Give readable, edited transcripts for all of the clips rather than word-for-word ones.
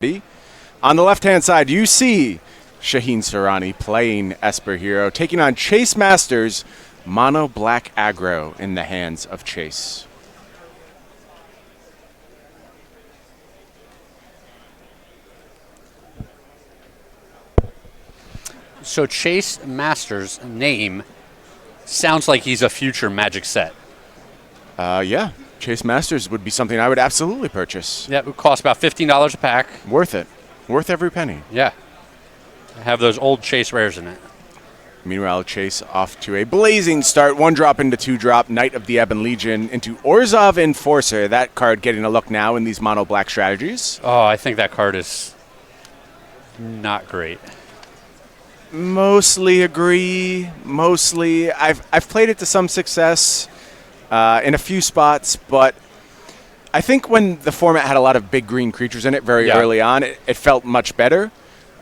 On the left-hand side, you see Shaheen Soorani playing Esper Hero, taking on Chase Masters, mono black aggro in the hands of Chase. So Chase Masters' name sounds like he's a future Magic set. Yeah, Chase Masters would be something I would absolutely purchase. Yeah, it would cost about $15 a pack. Worth it. Worth every penny. Yeah. Have those old Chase rares in it. Meanwhile, Chase off to a blazing start. 1-drop into 2-drop. Knight of the Ebon Legion into Orzhov Enforcer. That card getting a look now in these mono black strategies. Oh, I think that card is not great. Mostly agree. Mostly. I've played it to some success in a few spots, but I think when the format had a lot of big green creatures in it very early on, it felt much better.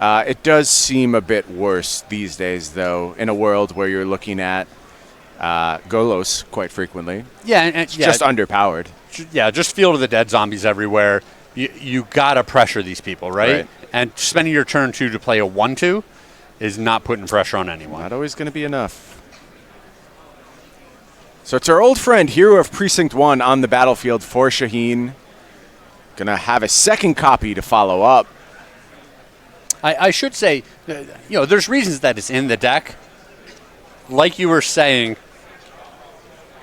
It does seem a bit worse these days, though, in a world where you're looking at Golos quite frequently. Yeah, and just underpowered. Yeah, just Field of the Dead zombies everywhere. You gotta pressure these people, right? And spending your turn 2 to play a 1/2 is not putting pressure on anyone. Not always going to be enough. So it's our old friend, Hero of Precinct 1, on the battlefield for Shaheen. Going to have a second copy to follow up. I should say, there's reasons that it's in the deck. Like you were saying,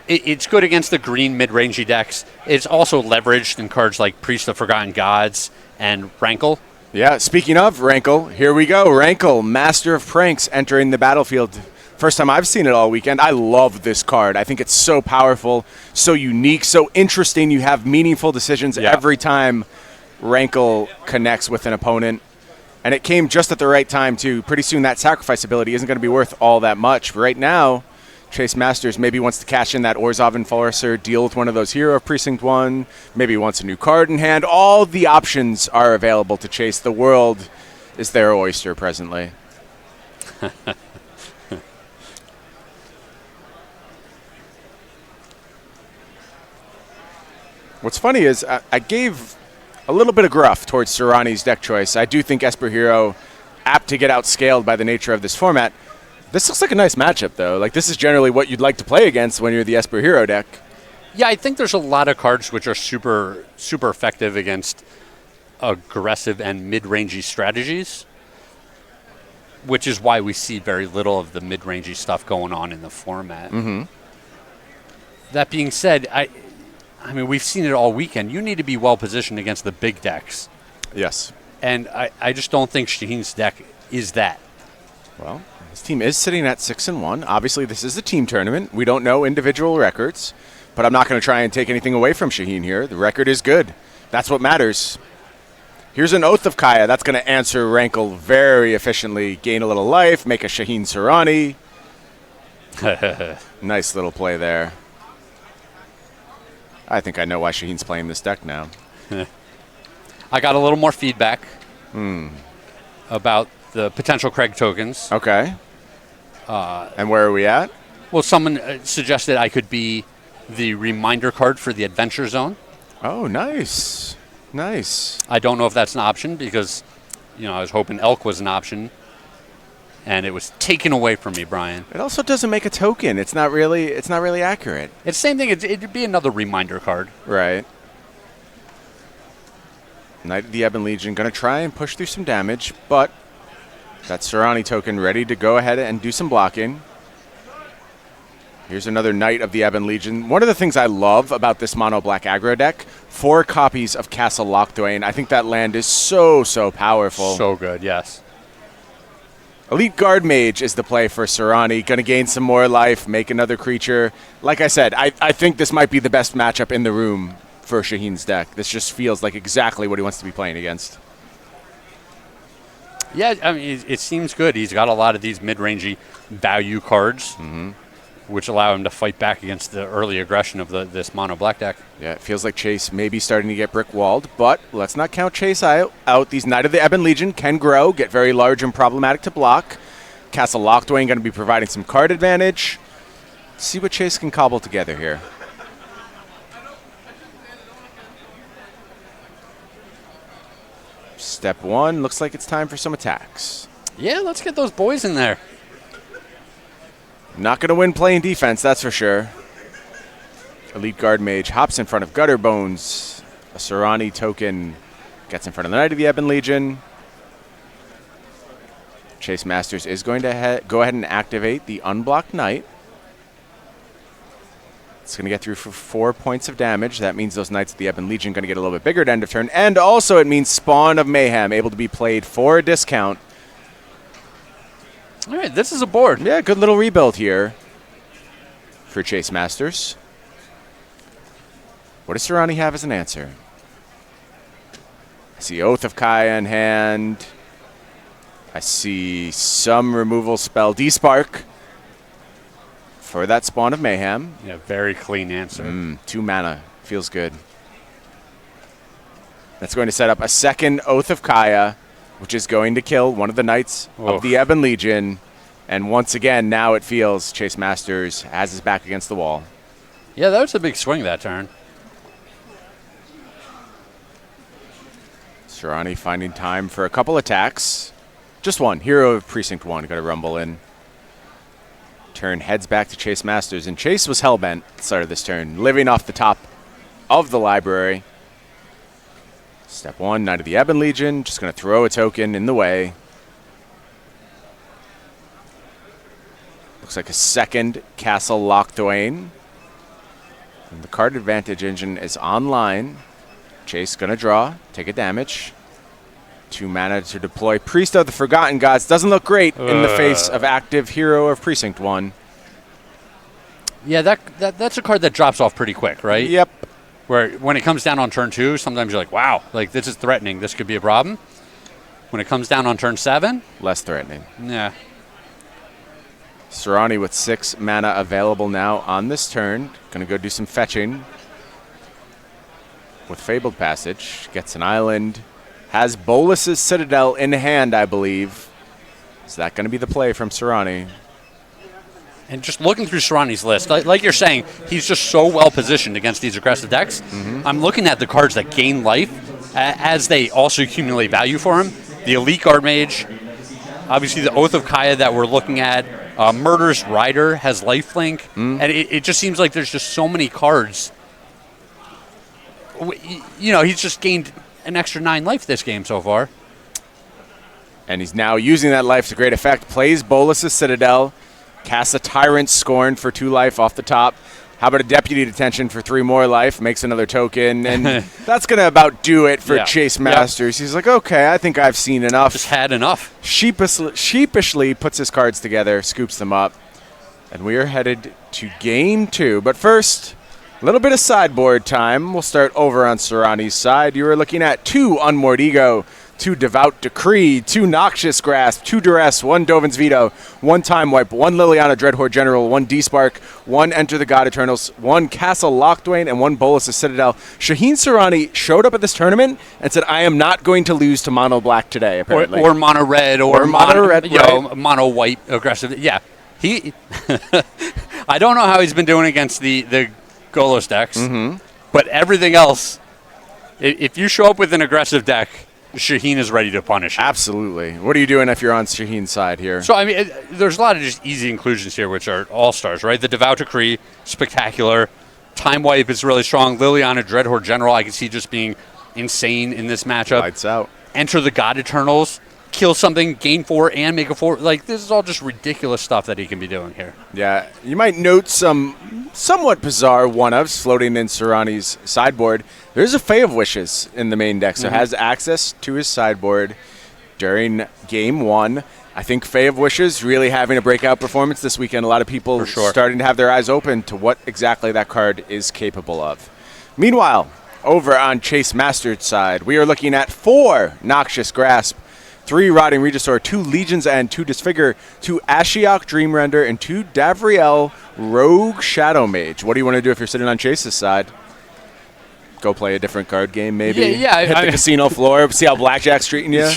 it's good against the green mid-rangey decks. It's also leveraged in cards like Priest of Forgotten Gods and Rankle. Yeah, speaking of Rankle, here we go. Rankle, Master of Pranks, entering the battlefield. First time I've seen it all weekend. I love this card. I think it's so powerful, so unique, so interesting. You have meaningful decisions every time Rankle connects with an opponent. And it came just at the right time, too. Pretty soon that sacrifice ability isn't going to be worth all that much. Right now, Chase Masters maybe wants to cash in that Orzhov Enforcer, deal with one of those Hero of Precinct 1, maybe wants a new card in hand. All the options are available to Chase. The world is their oyster presently. What's funny is I gave a little bit of gruff towards Soorani's deck choice. I do think Esper Hero apt to get outscaled by the nature of this format. This looks like a nice matchup, though. Like, this is generally what you'd like to play against when you're the Esper Hero deck. Yeah, I think there's a lot of cards which are super, super effective against aggressive and mid-rangey strategies, which is why we see very little of the mid-rangey stuff going on in the format. Mm-hmm. That being said, I mean, we've seen it all weekend. You need to be well-positioned against the big decks. Yes. And I just don't think Shaheen's deck is that. Well, his team is sitting at 6-1. Obviously, this is a team tournament. We don't know individual records, but I'm not going to try and take anything away from Shaheen here. The record is good. That's what matters. Here's an Oath of Kaya. That's going to answer Rankle very efficiently. Gain a little life, make a Shaheen Soorani. Nice little play there. I think I know why Shaheen's playing this deck now. I got a little more feedback about the potential Craig tokens. Okay. And where are we at? Well, someone suggested I could be the reminder card for the Adventure Zone. Oh, nice. Nice. I don't know if that's an option because, I was hoping Elk was an option, and it was taken away from me, Brian. It also doesn't make a token. It's not really accurate. It's the same thing. It'd be another reminder card. Right. Knight of the Ebon Legion going to try and push through some damage, but that Soorani token ready to go ahead and do some blocking. Here's another Knight of the Ebon Legion. One of the things I love about this mono black aggro deck, 4 copies of Castle Locthwain. I think that land is so powerful. So good, yes. Elite Guard Mage is the play for Soorani. Going to gain some more life, make another creature. Like I said, I think this might be the best matchup in the room for Shaheen's deck. This just feels like exactly what he wants to be playing against. Yeah, I mean, it seems good. He's got a lot of these mid-rangey value cards, which allow him to fight back against the early aggression of this mono black deck. Yeah, it feels like Chase may be starting to get brick-walled, but let's not count Chase out. These Knight of the Ebon Legion can grow, get very large and problematic to block. Castle Locthwain going to be providing some card advantage. Let's see what Chase can cobble together here. Step one, looks like it's time for some attacks. Yeah, let's get those boys in there. Not going to win playing defense, that's for sure. Elite Guard Mage hops in front of Gutter Bones. A Soorani token gets in front of the Knight of the Ebon Legion. Chase Masters is going to go ahead and activate the Unblocked Knight. It's going to get through for 4 points of damage. That means those Knights of the Ebon Legion are going to get a little bit bigger at end of turn. And also it means Spawn of Mayhem, able to be played for a discount. All right, this is a board. Yeah, good little rebuild here for Chase Masters. What does Soorani have as an answer? I see Oath of Kaya in hand. I see some removal spell, Despark, for that Spawn of Mayhem. Yeah, very clean answer. 2 mana. Feels good. That's going to set up a second Oath of Kaya, which is going to kill one of the Knights of the Ebon Legion. And once again, now it feels Chase Masters has his back against the wall. Yeah, that was a big swing that turn. Soorani finding time for a couple attacks. Just one. Hero of Precinct 1. Got to rumble in. Turn heads back to Chase Masters. And Chase was hellbent at the start of this turn, living off the top of the library. Step 1, Knight of the Ebon Legion. Just going to throw a token in the way. Looks like a second Castle Lochthwain. And the card advantage engine is online. Chase going to draw, take a damage. 2 mana to deploy. Priest of the Forgotten Gods doesn't look great in the face of active Hero of Precinct 1. Yeah, that's a card that drops off pretty quick, right? Yep. Where when it comes down on turn 2, sometimes you're like, wow, like this is threatening. This could be a problem. When it comes down on turn 7, less threatening. Yeah. Soorani with 6 mana available now on this turn. Going to go do some fetching with Fabled Passage. Gets an island. Has Bolus's Citadel in hand, I believe. Is that going to be the play from Soorani? And just looking through Soorani's list, like you're saying, he's just so well positioned against these aggressive decks. I'm looking at the cards that gain life as they also accumulate value for him. The Elite Guard Mage, obviously the Oath of Kaya that we're looking at. Murderous Rider has lifelink. And it just seems like there's just so many cards. You know, he's just gained an extra 9 life this game so far. And he's now using that life to great effect. Plays Bolus's Citadel. Casts a Tyrant Scorn for 2 life off the top. How about a Deputy Detention for 3 more life? Makes another token. And that's going to about do it for Chase Masters. He's like, okay, I think I've seen enough. Just had enough. Sheepishly puts his cards together, scoops them up. And we are headed to game 2. But first, a little bit of sideboard time. We'll start over on Soorani's side. You are looking at 2 Unmoored Ego, 2 Devout Decree, 2 Noxious Grasp, 2 Duress, 1 Dovin's Veto, 1 Time Wipe, 1 Liliana Dreadhorde General, 1 Despark, 1 Enter the God Eternals, 1 Castle Lochthwain, and 1 Bolus's Citadel. Shaheen Soorani showed up at this tournament and said, I am not going to lose to Mono Black today, apparently. Or Mono Red, or Mono Red, Mono White aggressive. Yeah. He I don't know how he's been doing against the Golos decks, but everything else, if you show up with an aggressive deck, Shaheen is ready to punish you. Absolutely. What are you doing if you're on Shaheen's side here? So, I mean, there's a lot of just easy inclusions here, which are all-stars, right? The Devout Decree, spectacular. Time Wipe is really strong. Liliana Dreadhorde General, I can see just being insane in this matchup. Lights out. Enter the God Eternals, kill something, gain 4, and make a 4. Like, this is all just ridiculous stuff that he can be doing here. Yeah. You might note some somewhat bizarre one-ups floating in Soorani's sideboard. There's a Fae of Wishes in the main deck, so has access to his sideboard during game 1. I think Fae of Wishes really having a breakout performance this weekend. A lot of people starting to have their eyes open to what exactly that card is capable of. Meanwhile, over on Chase Masters' side, we are looking at 4 Noxious Grasp, 3 Rotting Regisaur, 2 Legions and 2 Disfigure, 2 Ashiok Dreamrender, and 2 Davriel Rogue Shadow Mage. What do you want to do if you're sitting on Chase's side? Go play a different card game, maybe? Yeah. Hit the casino floor, see how Blackjack's treating you?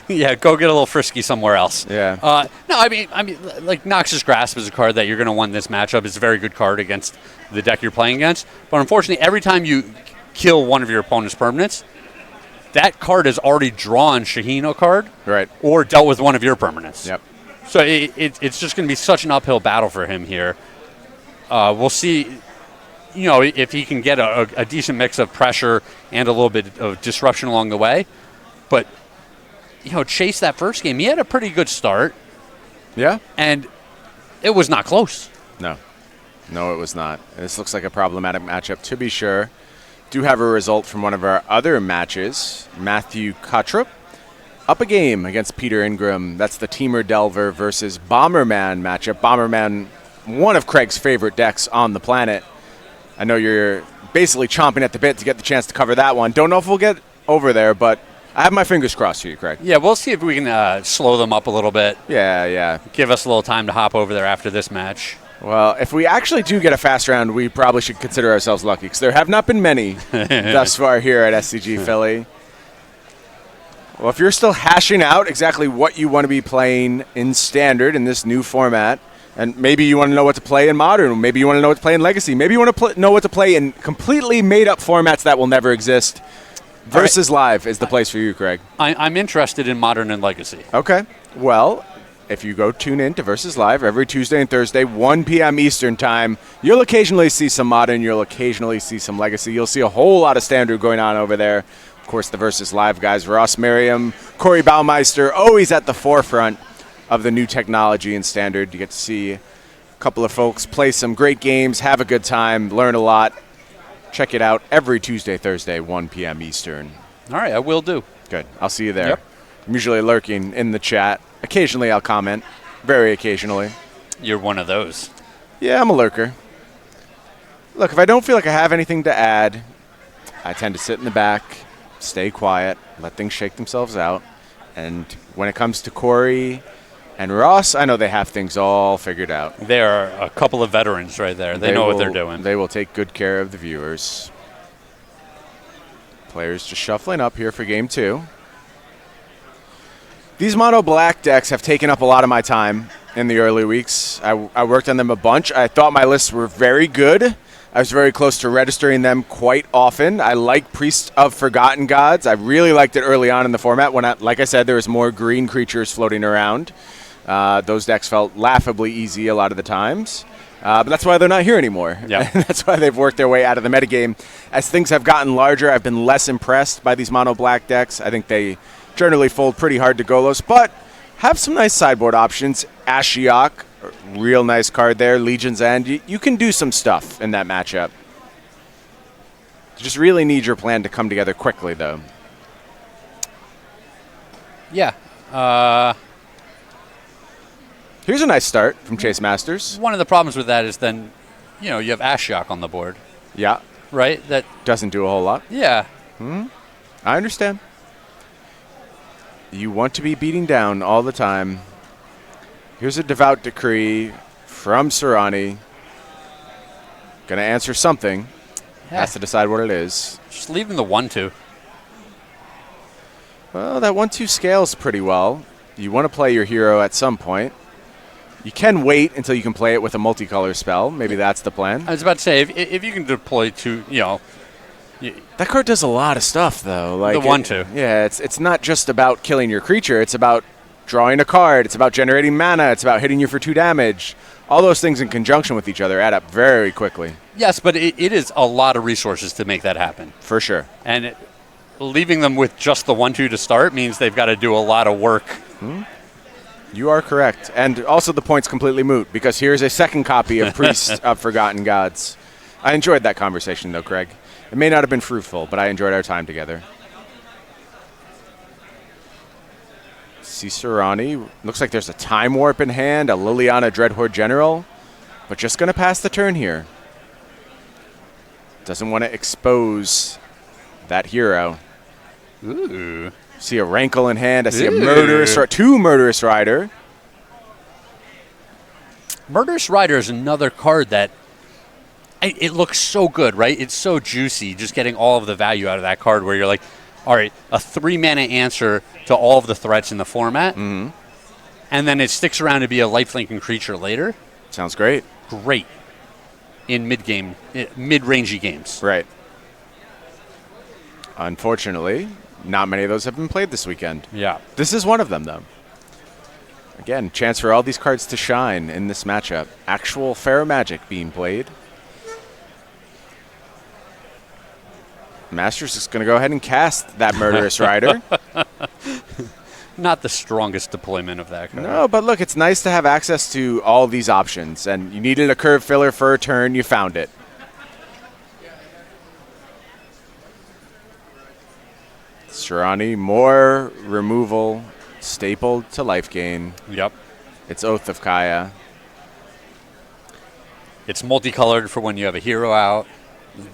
Yeah, go get a little frisky somewhere else. Yeah. No, I mean, like Noxious Grasp is a card that you're going to win this matchup. It's a very good card against the deck you're playing against. But unfortunately, every time you kill one of your opponent's permanents, that card has already drawn Shahino card, Right. or dealt with one of your permanents. Yep. So it's just going to be such an uphill battle for him here. We'll see, if he can get a decent mix of pressure and a little bit of disruption along the way. But, Chase, that first game, he had a pretty good start. Yeah. And it was not close. No, it was not. This looks like a problematic matchup, to be sure. Do have a result from one of our other matches. Matthew Cotrupe up a game against Peter Ingram. That's the Teamer Delver versus Bomberman matchup. Bomberman, one of Craig's favorite decks on the planet. I know you're basically chomping at the bit to get the chance to cover that one. Don't know if we'll get over there, but I have my fingers crossed for you, Craig. Yeah, we'll see if we can slow them up a little bit. Yeah. Give us a little time to hop over there after this match. Well, if we actually do get a fast round, we probably should consider ourselves lucky, because there have not been many thus far here at SCG Philly. Well, if you're still hashing out exactly what you want to be playing in Standard in this new format, and maybe you want to know what to play in Modern, maybe you want to know what to play in Legacy, maybe you want to know what to play in completely made-up formats that will never exist, Versus Live is the place for you, Craig. I'm interested in Modern and Legacy. Okay. Well, if you go tune in to Versus Live every Tuesday and Thursday, 1 p.m. Eastern Time, you'll occasionally see some Modern, you'll occasionally see some Legacy. You'll see a whole lot of Standard going on over there. Of course, the Versus Live guys, Ross Merriam, Corey Baumeister, always at the forefront of the new technology in Standard. You get to see a couple of folks play some great games, have a good time, learn a lot. Check it out every Tuesday, Thursday, 1 p.m. Eastern. All right, I will do. Good. I'll see you there. Yep. I'm usually lurking in the chat. Occasionally I'll comment. Very occasionally. You're one of those. Yeah, I'm a lurker. Look, if I don't feel like I have anything to add, I tend to sit in the back, stay quiet, let things shake themselves out. And when it comes to Corey and Ross, I know they have things all figured out. They are a couple of veterans right there. They know what they're doing. They will take good care of the viewers. Players just shuffling up here for game 2. These mono black decks have taken up a lot of my time in the early weeks. I worked on them a bunch. I thought my lists were very good. I was very close to registering them quite often. I like Priest of Forgotten Gods. I really liked it early on in the format when, like I said, there was more green creatures floating around. Those decks felt laughably easy a lot of the times. But that's why they're not here anymore. Yep. That's why they've worked their way out of the metagame. As things have gotten larger, I've been less impressed by these mono black decks. I think they generally fold pretty hard to Golos, but have some nice sideboard options. Ashiok, real nice card there. Legion's End. You can do some stuff in that matchup. You just really need your plan to come together quickly, though. Yeah. Here's a nice start from Chase Masters. One of the problems with that is then, you have Ashiok on the board, Yeah, right? That doesn't do a whole lot. Yeah. I understand. You want to be beating down all the time. Here's a Devout Decree from Soorani. Gonna answer something. Has to decide what it is. Just leave him the 1/2. Well, that 1/2 scales pretty well. You want to play your hero at some point. You can wait until you can play it with a multicolor spell. Maybe that's the plan. I was about to say, if you can deploy two, That card does a lot of stuff, though. Like the 1/2. Yeah, it's not just about killing your creature. It's about drawing a card. It's about generating mana. It's about hitting you for 2 damage. All those things in conjunction with each other add up very quickly. Yes, but it is a lot of resources to make that happen. For sure. And leaving them with just the 1/2 to start means they've got to do a lot of work. You are correct. And also the point's completely moot, because here's a second copy of Priest of Forgotten Gods. I enjoyed that conversation, though, Craig. It may not have been fruitful, but I enjoyed our time together. See Soorani. Looks like there's a Time Warp in hand, a Liliana Dreadhorde General, but just going to pass the turn here. Doesn't want to expose that hero. Ooh. See a Rankle in hand. I see a Murderous, 2 Murderous Rider. Murderous Rider is another card that it looks so good, right? It's so juicy, just getting all of the value out of that card where you're like, all right, a 3-mana answer to all of the threats in the format, and then it sticks around to be a lifelinking creature later. Sounds great. Great in mid-rangey games. Right. Unfortunately, Not many of those have been played this weekend. Yeah. This is one of them, though. Again, chance for all these cards to shine in this matchup. Actual Pharaoh Magic being played. Masters is going to go ahead and cast that Murderous Rider. Not the strongest deployment of that card. No, but look, it's nice to have access to all these options. And you needed a curve filler for a turn, you found it. Soorani, more removal, stapled to life gain. Yep. It's Oath of Kaya. It's multicolored for when you have a hero out.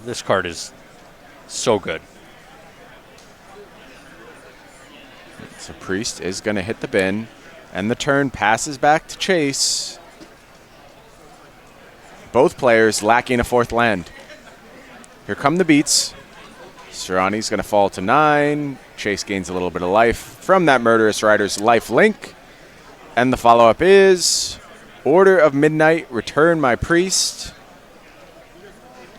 This card is so good. So Priest is going to hit the bin, and the turn passes back to Chase. Both players lacking a fourth land. Here come the beats. Soorani's going to fall to 9. Chase gains a little bit of life from that Murderous Rider's life link. And the follow-up is Order of Midnight, return my Priest.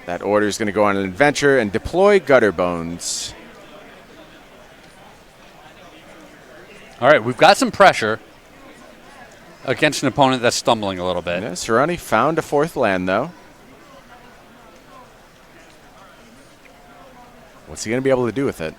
That order is going to go on an adventure and deploy Gutter Bones. All right, we've got some pressure against an opponent that's stumbling a little bit. Yeah, Soorani found a fourth land, though. What's he going to be able to do with it?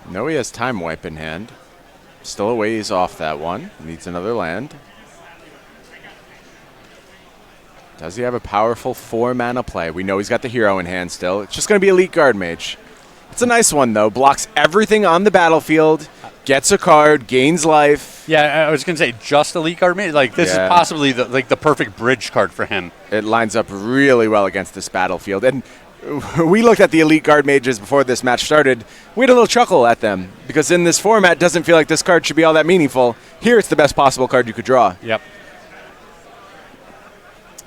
No, he has Time Wipe in hand. Still a ways off that one. Needs another land. Does he have a powerful 4-mana play? We know he's got the hero in hand still. It's just going to be Elite Guard Mage. It's a nice one, though. Blocks everything on the battlefield, gets a card, gains life. Yeah, I was going to say, just Elite Guard Mage. Like, this is possibly the perfect bridge card for him. It lines up really well against this battlefield. And we looked at the Elite Guard Mages before this match started. We had a little chuckle at them, because in this format, it doesn't feel like this card should be all that meaningful. Here, it's the best possible card you could draw. Yep.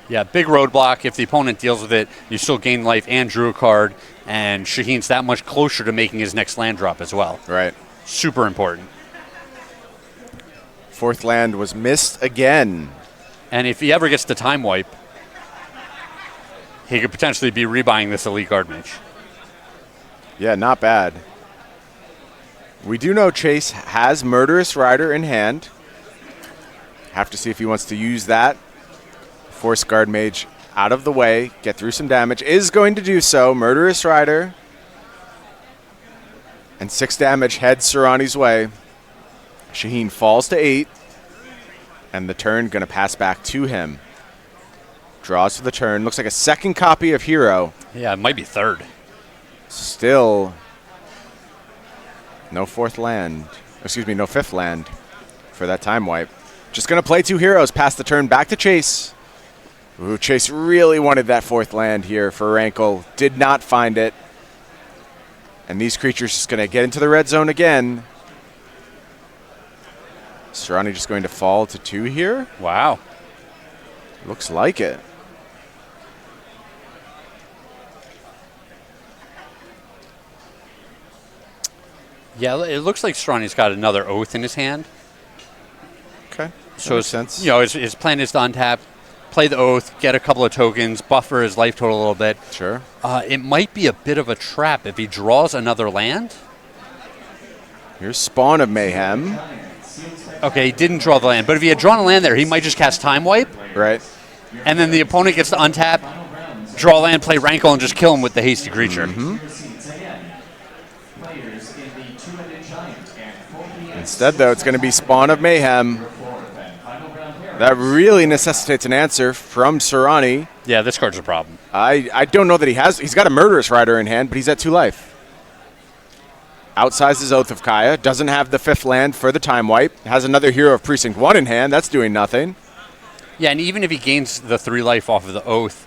Yeah, big roadblock. If the opponent deals with it, you still gain life and drew a card, and Shaheen's that much closer to making his next land drop as well. Right. Super important. Fourth land was missed again. And if he ever gets the Time Wipe, he could potentially be rebuying this Elite Guard Mage. Yeah, not bad. We do know Chase has Murderous Rider in hand. Have to see if he wants to use that. Force Guard Mage out of the way, get through some damage. Is going to do so. Murderous Rider. And 6 damage heads Soorani's way. Shaheen falls to 8. And the turn going to pass back to him. Draws for the turn. Looks like a second copy of Hero. Yeah, it might be third. Still no fourth land. Excuse me, no fifth land for that Time Wipe. Just going to play 2 heroes. Pass the turn back to Chase. Ooh, Chase really wanted that fourth land here for Rankle. Did not find it. And these creatures just going to get into the red zone again. Soorani just going to fall to 2 here. Wow. Looks like it. Yeah, it looks like Soorani's got another Oath in his hand. Okay. So makes sense. You know, his plan is to untap, play the Oath, get a couple of tokens, buffer his life total a little bit. Sure. It might be a bit of a trap if he draws another land. Here's Spawn of Mayhem. Okay, he didn't draw the land, but if he had drawn a land there, he might just cast Time Wipe. Right. And then the opponent gets to untap, draw land, play Rankle, and just kill him with the hasty creature. Instead, though, it's going to be Spawn of Mayhem. That really necessitates an answer from Soorani. Yeah, this card's a problem. I don't know that he has. He's got a Murderous Rider in hand, but he's at 2 life. Outsizes Oath of Kaya. Doesn't have the 5th land for the Time Wipe. Has another Hero of Precinct 1 in hand. That's doing nothing. Yeah, and even if he gains the 3 life off of the Oath,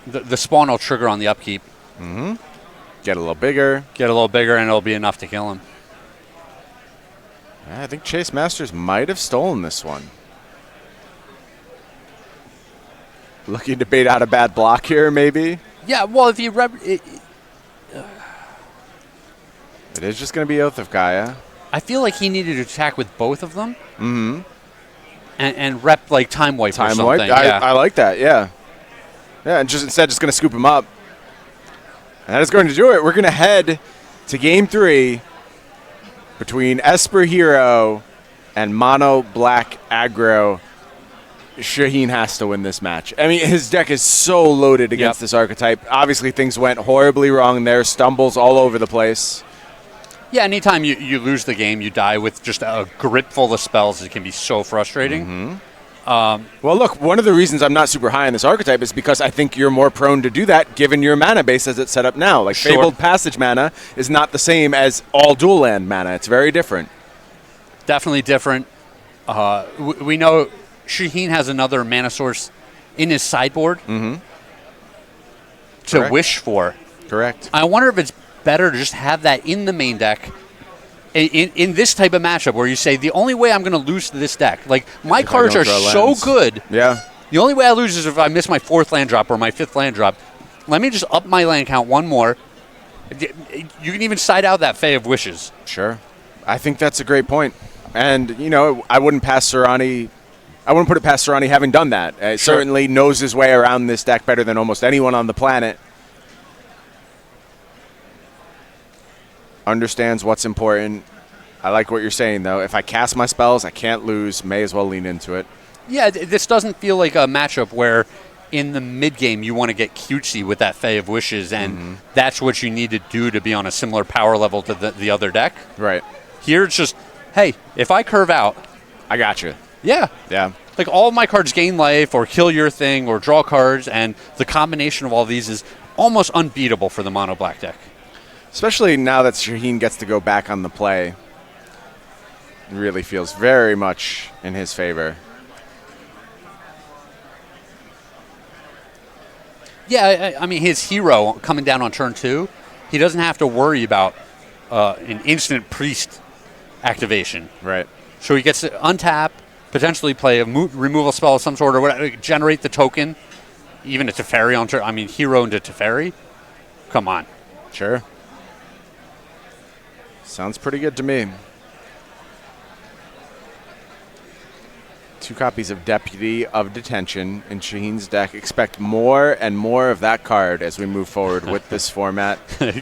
the Spawn will trigger on the upkeep. Get a little bigger. Get a little bigger, and it'll be enough to kill him. I think Chase Masters might have stolen this one. Looking to bait out a bad block here, maybe. Yeah, well, if you It is just going to be Oath of Gaia. I feel like he needed to attack with both of them. Mm-hmm. And rep like Time Wipe or something. Time Wipe? Yeah. I like that, yeah. Yeah, and instead just going to scoop him up. And that is going to do it. We're going to head to Game 3 between Esper Hero and Mono Black Aggro. Shaheen has to win this match. I mean, his deck is so loaded against this archetype. Obviously, things went horribly wrong there. Stumbles all over the place. Yeah, anytime you lose the game, you die with just a grip full of spells. It can be so frustrating. Mm-hmm. Well, look, one of the reasons I'm not super high on this archetype is because I think you're more prone to do that given your mana base as it's set up now. Like, Fabled Passage mana is not the same as all dual land mana. It's very different. Definitely different. We know Shaheen has another mana source in his sideboard to wish for. Correct. I wonder if it's better to just have that in the main deck in this type of matchup where you say, the only way I'm going to lose to this deck, like, my cards are so good. Yeah. The only way I lose is if I miss my 4th land drop or my 5th land drop. Let me just up my land count one more. You can even side out that Fae of Wishes. Sure. I think that's a great point. And, you know, I wouldn't pass Soorani. I wouldn't put it past Soorani having done that. He certainly knows his way around this deck better than almost anyone on the planet. Understands what's important. I like what you're saying, though. If I cast my spells, I can't lose. May as well lean into it. Yeah, this doesn't feel like a matchup where in the mid-game you want to get cutesy with that Fae of Wishes, and that's what you need to do to be on a similar power level to the other deck. Right. Here it's just, hey, if I curve out... I got you. Yeah. Yeah. Like, all of my cards gain life or kill your thing or draw cards, and the combination of all these is almost unbeatable for the mono black deck. Especially now that Shaheen gets to go back on the play. It really feels very much in his favor. Yeah, I mean, his hero coming down on turn 2, he doesn't have to worry about an instant priest activation. Right. So he gets to untap, potentially play a removal spell of some sort or whatever, generate the token, even a Teferi on turn. I mean, hero into Teferi? Come on. Sure. Sounds pretty good to me. 2 copies of Deputy of Detention in Shaheen's deck. Expect more and more of that card as we move forward with this format.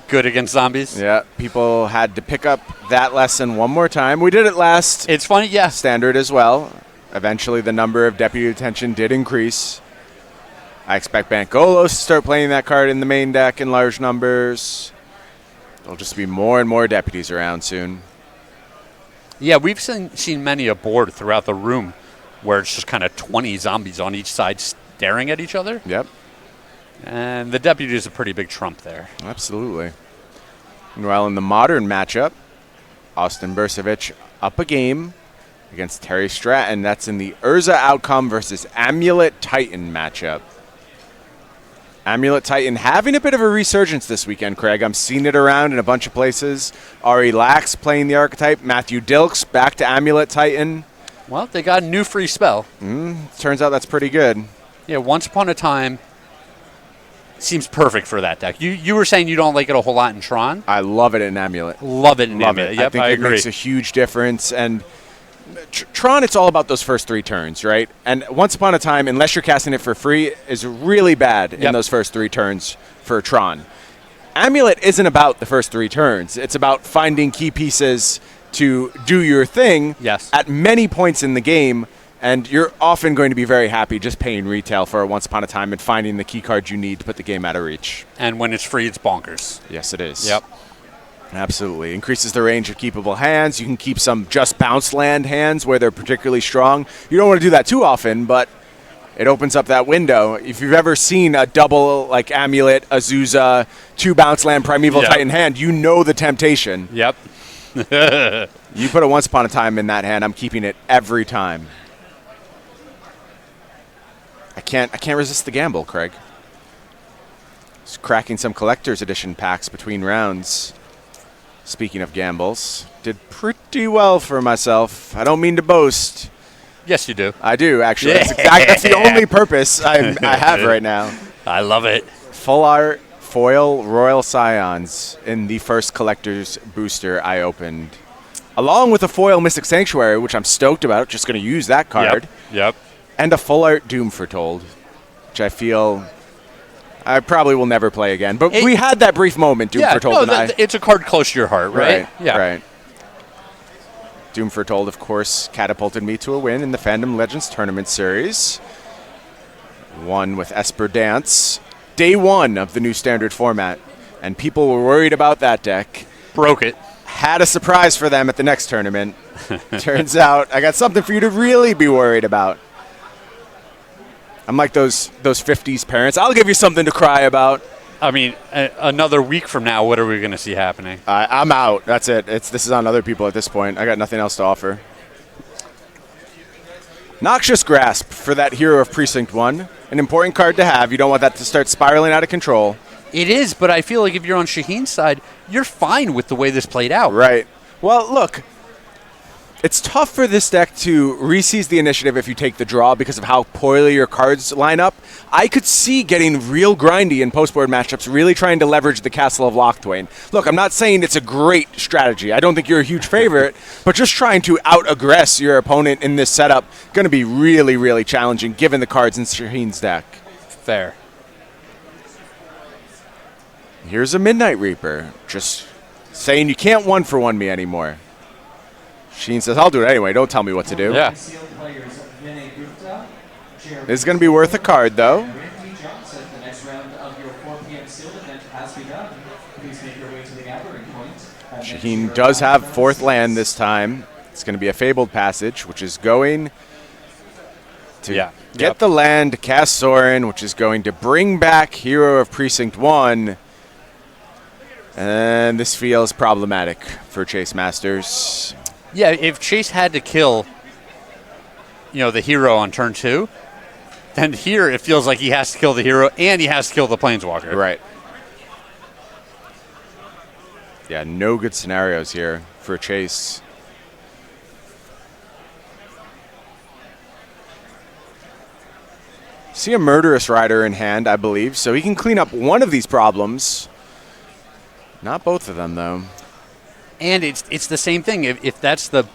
Good against zombies? Yeah, people had to pick up that lesson one more time. We did it last. It's funny, yeah. Standard as well. Eventually the number of Deputy of Detention did increase. I expect Bankolos to start playing that card in the main deck in large numbers. There'll just be more and more deputies around soon. Yeah, we've seen many a board throughout the room where it's just kind of 20 zombies on each side staring at each other. Yep. And the deputy is a pretty big trump there. Absolutely. Meanwhile, in the modern matchup, Austin Bursavich up a game against Terry Stratton. That's in the Urza Outcome versus Amulet Titan matchup. Amulet Titan having a bit of a resurgence this weekend, Craig. I'm seeing it around in a bunch of places. Ari Lax playing the archetype. Matthew Dilks back to Amulet Titan. Well, they got a new free spell. Turns out that's pretty good. Yeah, Once Upon a Time seems perfect for that deck. You were saying you don't like it a whole lot in Tron? I love it in Amulet. Love it in Amulet. Yep, I think I it agree. makes a huge difference. And Tron, it's all about those first 3 turns, right? And Once Upon a Time, unless you're casting it for free, is really bad in those first 3 turns for Tron. Amulet isn't about the first 3 turns. It's about finding key pieces to do your thing at many points in the game, and you're often going to be very happy just paying retail for a Once Upon a Time and finding the key cards you need to put the game out of reach. And when it's free, it's bonkers. Yes, it is. Yep. Absolutely. Increases the range of keepable hands. You can keep some just bounce land hands where they're particularly strong. You don't want to do that too often, but it opens up that window. If you've ever seen a double like Amulet, Azusa, 2 bounce land Primeval Titan hand, you know the temptation. Yep. You put a Once Upon a Time in that hand, I'm keeping it every time. I can't resist the gamble, Craig. Just cracking some collector's edition packs between rounds. Speaking of gambles, did pretty well for myself. I don't mean to boast. Yes, you do. I do, actually. That's the only purpose I have right now. I love it. Full art foil Royal Scions in the first collector's booster I opened. Along with a foil Mystic Sanctuary, which I'm stoked about. Just going to use that card. Yep. And a full art Doom Foretold, which I feel I probably will never play again. But we had that brief moment, Doom Foretold and I. It's a card close to your heart, right? Right. Doom Foretold, of course, catapulted me to a win in the Fandom Legends Tournament Series. Won with Esper Dance. Day one of the new standard format. And people were worried about that deck. Broke it. Had a surprise for them at the next tournament. Turns out I got something for you to really be worried about. I'm like those 50s parents. I'll give you something to cry about. I mean, another week from now, what are we going to see happening? I'm out. That's it. This is on other people at this point. I got nothing else to offer. Noxious Grasp for that Hero of Precinct 1. An important card to have. You don't want that to start spiraling out of control. It is, but I feel like if you're on Shaheen's side, you're fine with the way this played out. Right. Well, look. It's tough for this deck to re-seize the initiative if you take the draw because of how poorly your cards line up. I could see getting real grindy in post-board matchups, really trying to leverage the Castle of Locthwain. Look, I'm not saying it's a great strategy. I don't think you're a huge favorite, but just trying to out-aggress your opponent in this setup going to be really, really challenging given the cards in Shaheen's deck. Fair. Here's a Midnight Reaper, just saying you can't one-for-one me anymore. Sheen says, I'll do it anyway. Don't tell me what to do. Yeah. This is going to be worth a card, though. Shaheen does have fourth land this time. It's going to be a Fabled Passage, which is going to get the land, cast Sorin, which is going to bring back Hero of Precinct 1. And this feels problematic for Chase Masters. Yeah, if Chase had to kill, the hero on turn 2, then here it feels like he has to kill the hero and he has to kill the Planeswalker. Right. Yeah, no good scenarios here for Chase. See a Murderous Rider in hand, I believe, so he can clean up one of these problems. Not both of them, though. And it's the same thing. If that's the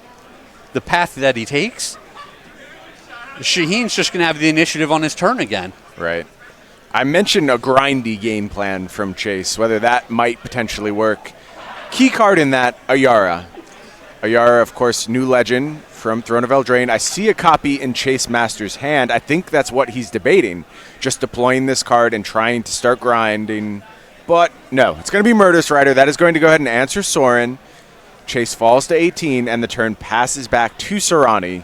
path that he takes, Shaheen's just going to have the initiative on his turn again. Right. I mentioned a grindy game plan from Chase, whether that might potentially work. Key card in that, Ayara. Ayara, of course, new legend from Throne of Eldraine. I see a copy in Chase Master's hand. I think that's what he's debating, just deploying this card and trying to start grinding. But no, it's going to be Murderous Rider. That is going to go ahead and answer Sorin. Chase falls to 18, and the turn passes back to Soorani.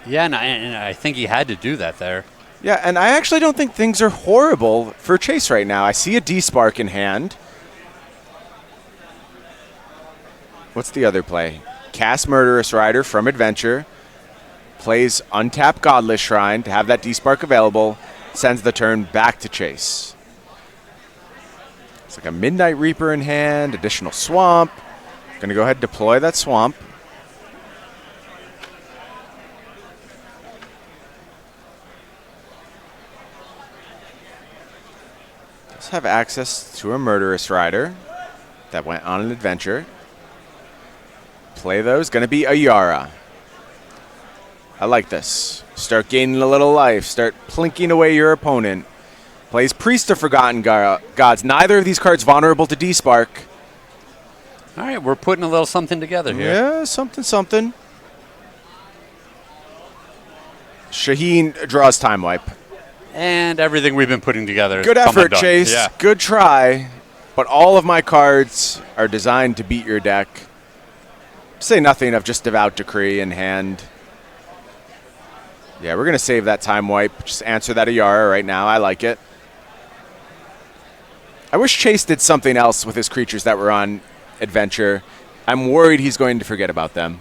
Yeah, and I think he had to do that there. Yeah, and I actually don't think things are horrible for Chase right now. I see a D-Spark in hand. What's the other play? Cast Murderous Rider from Adventure. Plays Untap Godless Shrine to have that D-Spark available. Sends the turn back to Chase. It's like a Midnight Reaper in hand, additional Swamp. Going to go ahead and deploy that Swamp. Let's have access to a Murderous Rider that went on an adventure. Play those. Going to be Ayara. I like this. Start gaining a little life. Start plinking away your opponent. Plays Priest of Forgotten Gods. Neither of these cards vulnerable to D-Spark. All right, we're putting a little something together here. Yeah, something. Shaheen draws Time Wipe. And everything we've been putting together. Good effort, Chase. Yeah. Good try. But all of my cards are designed to beat your deck. Say nothing of just Devout Decree in hand. Yeah, we're going to save that Time Wipe. Just answer that Ayara right now. I like it. I wish Chase did something else with his creatures that were on Adventure. I'm worried he's going to forget about them.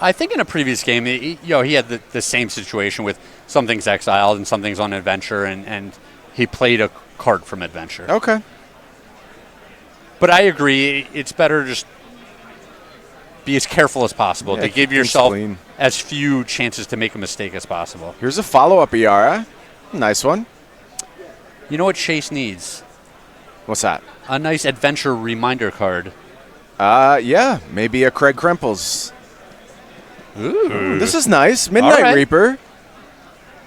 I think in a previous game, he had the same situation with some things exiled and some things on Adventure, and he played a card from Adventure. Okay. But I agree, it's better just be as careful as possible Yeah, to give keep things yourself clean. as few chances to make a mistake as possible. Here's a follow-up Iara. Nice one. You know what Chase needs? What's that? A nice adventure reminder card. Yeah, maybe a Craig Krempels. Ooh. This is nice. Midnight All right. Reaper.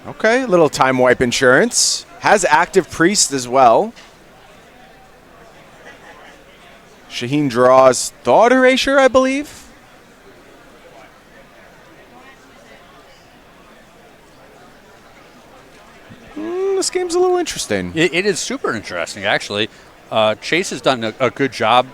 Okay, a little time wipe insurance. Has active Priest as well. Shaheen draws Thought Erasure, I believe. This game's a little interesting. It is super interesting, actually. Chase has done a good job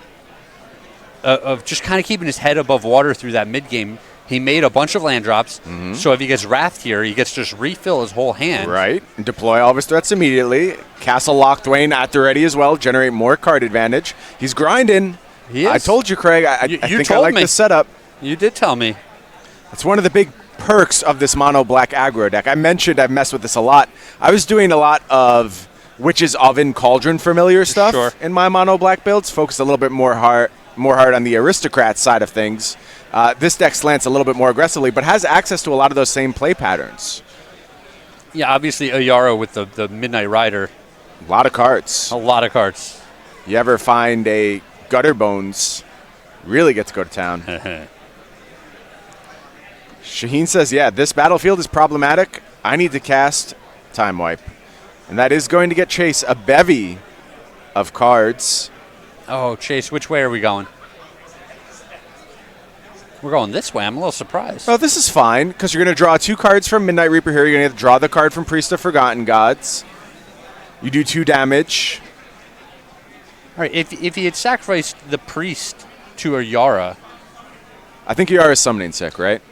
of just kind of keeping his head above water through that mid-game. He made a bunch of land drops, so if he gets Wrath here, he gets to just refill his whole hand. Right. And deploy all of his threats immediately. Castle Lock Thwain at the ready as well. Generate more card advantage. He's grinding. He is. I told you, Craig. I You think I told like me. this setup. You did tell me. It's one of the big perks of this mono black aggro deck. I mentioned I've messed with this a lot. I was doing a lot of Witch's Oven Cauldron familiar stuff Sure. in my mono black builds, focused a little bit more hard on the aristocrat side of things. This deck slants a little bit more aggressively, but has access to a lot of those same play patterns. Yeah, obviously Ayara with the Midnight Rider. A lot of cards. A lot of cards. You ever find a Gutter Bones, really get to go to town. Shaheen says, yeah, this battlefield is problematic. I need to cast Time Wipe. And that is going to get Chase a bevy of cards. Oh, Chase, which way are we going? We're going this way. I'm a little surprised. Oh, this is fine, because you're going to draw 2 cards from Midnight Reaper here. You're going to draw the card from Priest of Forgotten Gods. You do 2 damage. All right, if he had sacrificed the Priest to Ayara. I think you are summoning sick, right?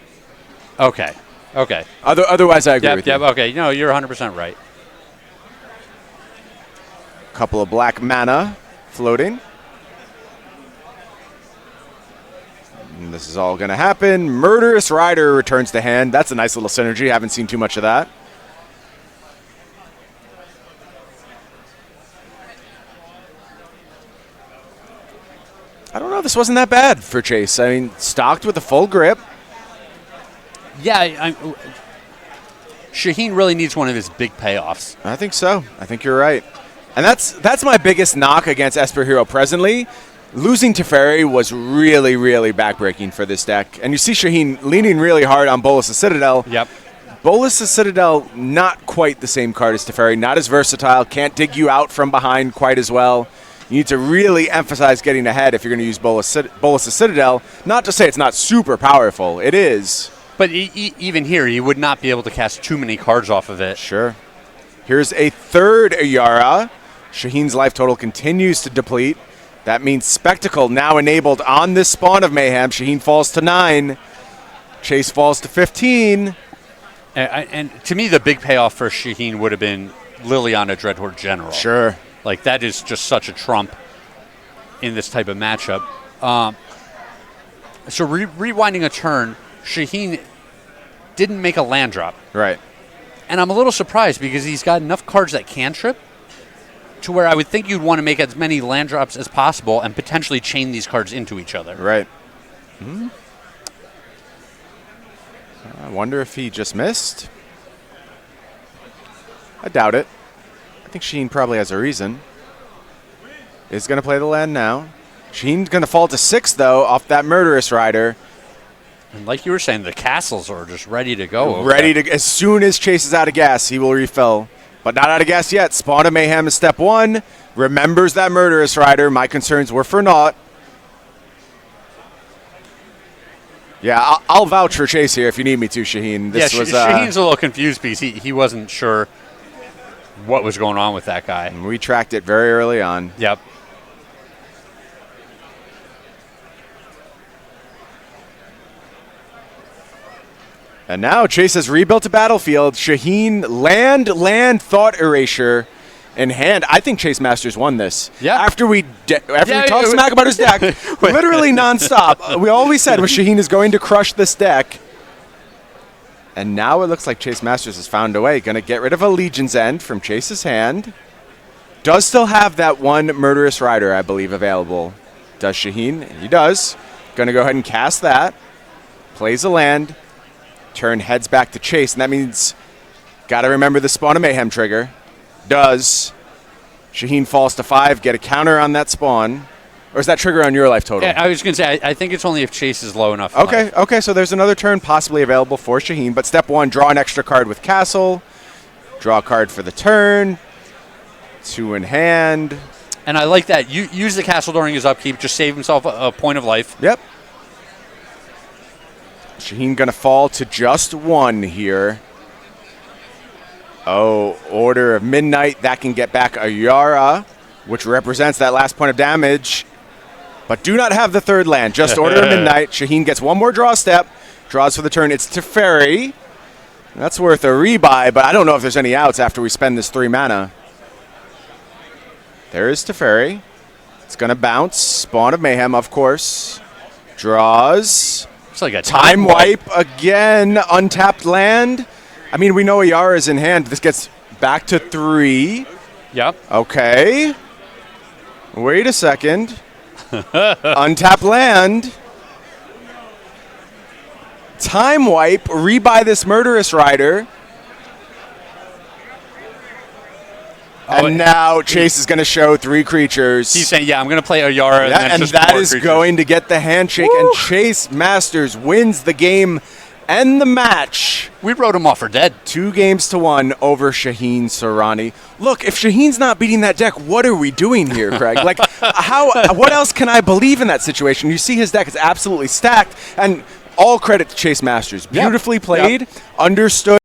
Okay. Otherwise, I agree with you. Okay. No, you're 100% right. Couple of black mana floating. And this is all going to happen. Murderous Rider returns to hand. That's a nice little synergy. Haven't seen too much of that. I don't know. This wasn't that bad for Chase. I mean, stocked with a full grip. Yeah, Shaheen really needs one of his big payoffs. I think so. I think you're right. And that's my biggest knock against Esper Hero presently. Losing Teferi was really, really backbreaking for this deck. And you see Shaheen leaning really hard on Bolas' Citadel. Yep. Bolas' Citadel, not quite the same card as Teferi. Not as versatile. Can't dig you out from behind quite as well. You need to really emphasize getting ahead if you're going to use Bolas' Citadel. Not to say it's not super powerful. It is. But even here, he would not be able to cast too many cards off of it. Sure. Here's a third Ayara. Shaheen's life total continues to deplete. That means Spectacle now enabled on this Spawn of Mayhem. Shaheen falls to 9. Chase falls to 15. And to me, the big payoff for Shaheen would have been Liliana Dreadhorde General. Sure. Like, that is just such a trump in this type of matchup. So rewinding a turn, Shaheen didn't make a land drop. Right. And I'm a little surprised because he's got enough cards that cantrip to where I would think you'd want to make as many land drops as possible and potentially chain these cards into each other. Right. I wonder if he just missed. I doubt it. I think Shaheen probably has a reason. Is going to play the land now. Shaheen's going to fall to 6, though, off that Murderous Rider. And like you were saying, the castles are just ready to go. Ready to, as soon as Chase is out of gas, he will refill. But not out of gas yet. Spawn of Mayhem is step 1. Remembers that Murderous Rider. My concerns were for naught. Yeah, I'll vouch for Chase here if you need me to, Shaheen. This was Shaheen's a little confused because he wasn't sure what was going on with that guy. We tracked it very early on. Yep. And now Chase has rebuilt a battlefield. Shaheen, land, Thought Erasure in hand. I think Chase Masters won this. Yeah. After we talked smack about his deck, literally nonstop. We always said was Shaheen is going to crush this deck. And now it looks like Chase Masters has found a way. Going to get rid of a Legion's End from Chase's hand. Does still have that one Murderous Rider, I believe, available. Does Shaheen? He does. Going to go ahead and cast that. Plays a land. Turn heads back to Chase, and that means got to remember the Spawn of Mayhem trigger. Does. Shaheen falls to 5. Get a counter on that spawn. Or is that trigger on your life total? Yeah, I was going to say, I think it's only if Chase is low enough. Okay, so there's another turn possibly available for Shaheen. But step 1, draw an extra card with Castle. Draw a card for the turn. 2 in hand. And I like that. You use the Castle during his upkeep. Just save himself a point of life. Yep. Shaheen going to fall to just 1 here. Oh, Order of Midnight. That can get back a Yara, which represents that last point of damage. But do not have the third land. Just Order of Midnight. Shaheen gets 1 more draw step. Draws for the turn. It's Teferi. That's worth a rebuy, but I don't know if there's any outs after we spend this 3 mana. There is Teferi. It's going to bounce. Spawn of Mayhem, of course. Draws. It's like a Time wipe again. Untapped land. I mean, we know a Yara is in hand. This gets back to 3. Yep. Okay. Wait a second. Untapped land. Time wipe. Rebuy this Murderous Rider. And now Chase is going to show 3 creatures. He's saying, yeah, I'm going to play a Yara. And that is going to get the handshake. Woo! And Chase Masters wins the game and the match. We wrote him off for dead. 2-1 over Shaheen Soorani. Look, if Shaheen's not beating that deck, what are we doing here, Craig? Like, what else can I believe in that situation? You see his deck is absolutely stacked. And all credit to Chase Masters. Beautifully played, understood.